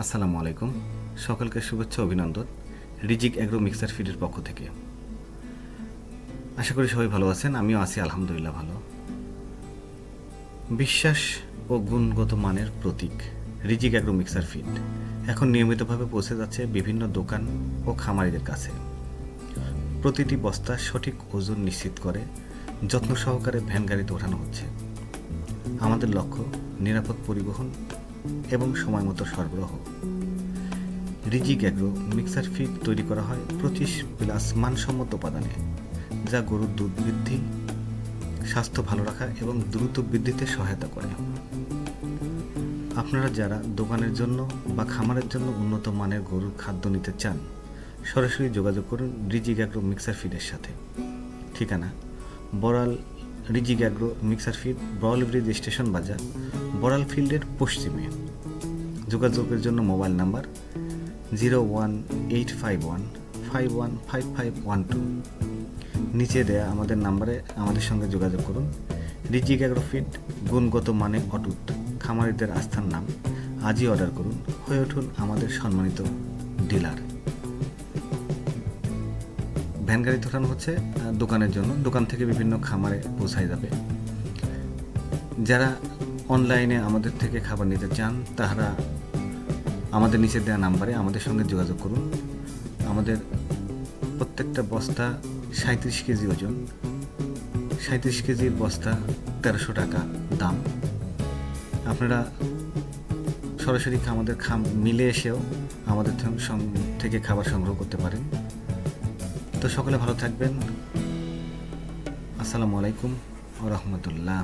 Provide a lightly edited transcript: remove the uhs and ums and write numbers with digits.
আসসালামু আলাইকুম, সকলকে শুভেচ্ছা অভিনন্দন রিজিক অ্যাগ্রো মিক্সার ফিডের পক্ষ থেকে। আশা করি সবাই ভালো আছেন, আমিও আছি আলহামদুলিল্লাহ ভালো। বিশ্বাস ও গুণগত মানের প্রতীক রিজিক অ্যাগ্রো মিক্সার ফিড এখন নিয়মিতভাবে পৌঁছে যাচ্ছে বিভিন্ন দোকান ও খামারিদের কাছে। প্রতিটি বস্তা সঠিক ওজন নিশ্চিত করে যত্ন সহকারে ভ্যান গাড়িতে ওঠানো হচ্ছে। আমাদের লক্ষ্য নিরাপদ পরিবহন এবং সময়মতো সরবরাহ। রিজিক অ্যাগ্রো মিক্সার ফিড তৈরি করা হয় 25+ মানসম্মত উপাদানে, যা গরুর দুধ বৃদ্ধি, স্বাস্থ্য ভালো রাখা এবং দ্রুত বৃদ্ধিতে সহায়তা করে। আপনারা যারা দোকানের জন্য বা খামারের জন্য উন্নত মানের গরুর খাদ্য নিতে চান, সরাসরি যোগাযোগ করুন রিজিক অ্যাগ্রো মিক্সার ফিডের সাথে। ঠিকানা: Boral Rizik agro mixer feed, Boral bridge station বাজার, বড়াল ফিল্ডের পশ্চিমে। যোগাযোগের জন্য মোবাইল নাম্বার 01851515512। নিচে দেয়া আমাদের নাম্বারে আমাদের সঙ্গে যোগাযোগ করুন। রিজিক অ্যাগ্রো ফিড, গুণগত মানে অটুট, খামারিদের আস্থার নাম। আজই অর্ডার করুন, হয়ে উঠুন আমাদের সম্মানিত ডিলার। ভ্যান গাড়িতে ওঠানো হচ্ছে দোকানের জন্য, দোকান থেকে বিভিন্ন খামারে পৌঁছায় যাবে। যারা অনলাইনে আমাদের থেকে খাবার নিতে চান, তারা আমাদের নিচে দেওয়া নাম্বারে আমাদের সঙ্গে যোগাযোগ করুন। আমাদের প্রত্যেকটা বস্তা 37 কেজি ওজন, 37 কেজির বস্তা 1300 টাকা দাম। আপনারা সরাসরি আমাদের মিলে এসেও আমাদের থেকে খাবার সংগ্রহ করতে পারেন। তো সকলে ভালো থাকবেন। আসসালামু আলাইকুম ওয়া রাহমাতুল্লাহ।